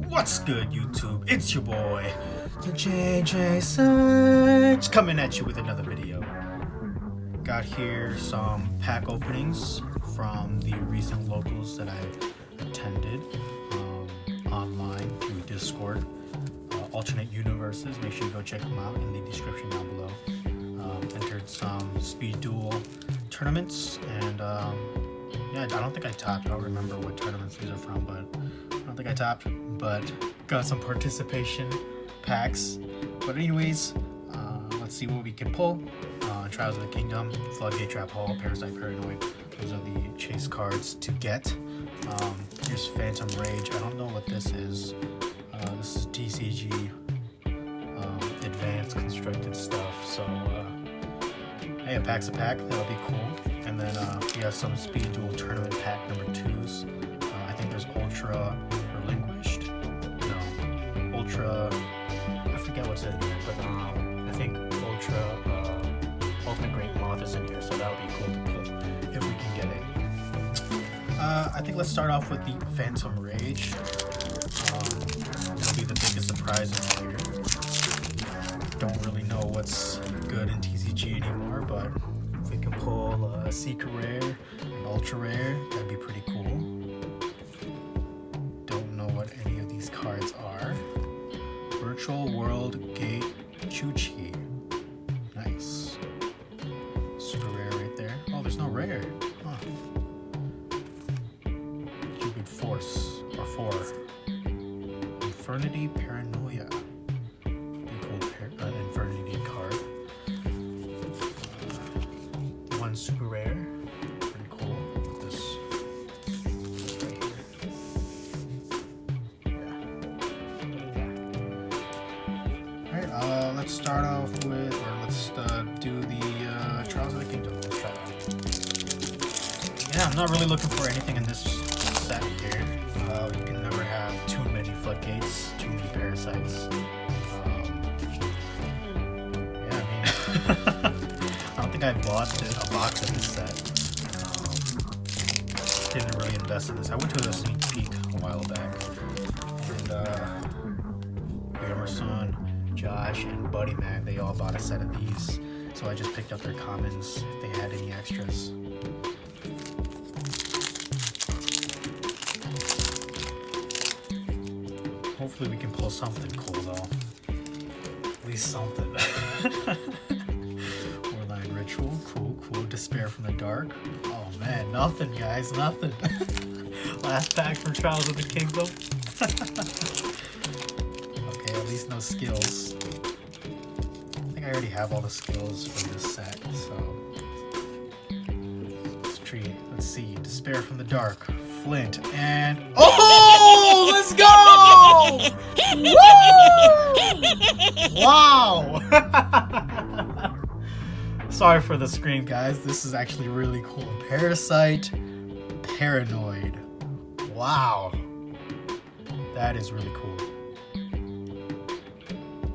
What's good, YouTube? It's your boy, the JJ Sage, coming at you with another video. Got here some pack openings from the recent locals that I've attended online through Discord. Alternate universes, make sure you go check them out in the description down below. Entered some speed duel tournaments, and yeah, I don't think I topped. I don't remember what tournaments these are from, but I don't think I topped, but got some participation packs. But anyways, let's see what we can pull. Trials of the Kingdom, Floodgate, Trap Hall, Parasite, Paranoid. Those are the chase cards to get. Here's Phantom Rage. I don't know what this is. This is TCG advanced constructed stuff. So hey, a pack's a pack. That'll be cool. And then we have some Speed Duel Tournament pack number 2s. I think there's Ultra Relinquished. No, Ultra. I forget what's in here, but I think Ultra Ultimate Great Moth is in here, so that would be cool to pull if we can get it. I think let's start off with the Phantom Rage. It'll be the biggest surprise in here. Don't really know what's good in TCG anymore, but if we can pull a Secret Rare, an Ultra Rare, that'd be pretty cool. Don't know what any of these cards are. Virtual World Gate Chuchi. Nice. Super rare right there. Oh, there's no rare. Huh. Cupid Force, or 4. Infernity Paranoia. Pretty cool Infernity card. One super rare. Pretty cool. This right here. Yeah. Alright, let's start off with, or let's do the Trials of the Kingdom. Let's try that. Yeah, I'm not really looking for anything in this set here. You can never have too many Floodgates, too many Parasites. Yeah, I mean, I don't think I bought a box of this set. Didn't really invest in this. I went to a sneak peek a while back, and Emerson, Josh, and Buddy Man, they all bought a set of these. So I just picked up their commons if they had any extras. Hopefully we can pull something cool though. At least something. Warline Ritual, cool. Despair from the Dark. Oh man, nothing guys, nothing. Last pack for Trials of the Kingdom. Okay, at least no skills. I already have all the skills for this set, so let's see. Despair from the Dark, Flint, and oh, let's go! Woo! Wow! Sorry for the scream, guys. This is actually really cool. Parasite, Paranoid. Wow, that is really cool.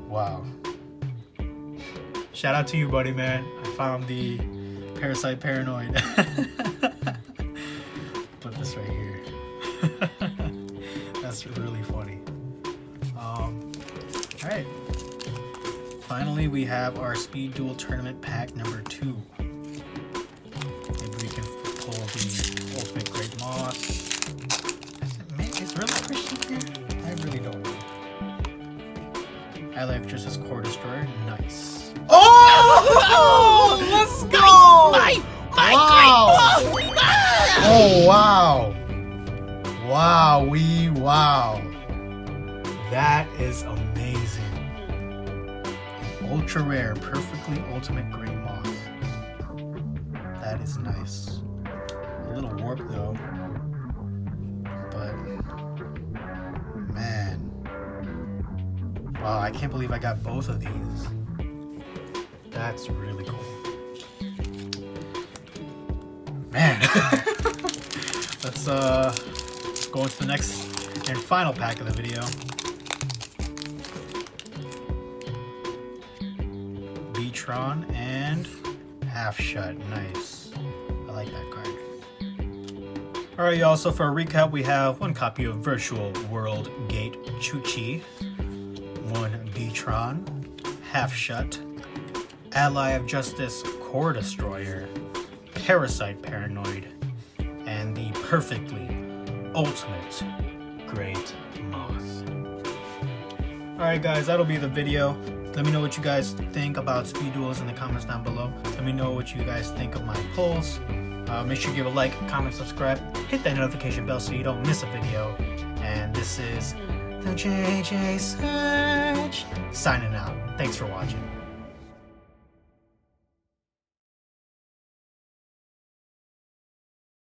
Wow. Shout out to you, Buddy Man. I found the Parasite Paranoid. Put this right here. That's really funny. Alright. Finally, we have our Speed Duel Tournament pack number 2. Maybe we can pull the Ultimate Great Moth. Is Relinquished here? I really don't know. I like just as Core Destroyer. Nice. Oh! Let's go! Wow! Oh wow! Wow! That is amazing. Ultra rare, perfectly ultimate Grey Moth. That is nice. A little warp though, but man, wow! I can't believe I got both of these. That's really cool. Man. Let's go into the next and final pack of the video. Beatron and Half Shut. Nice. I like that card. Alright y'all, so for a recap, we have one copy of Virtual World Gate Chuchi, one Beatron, Half Shut, Ally of Justice Core Destroyer, Parasite Paranoid, and the perfectly ultimate Great Moth. Alright guys, that'll be the video. Let me know what you guys think about speed duels in the comments down below. Let me know what you guys think of my polls. Make sure you give a like, comment, subscribe, hit that notification bell so you don't miss a video. And this is the JJ Search signing out. Thanks for watching.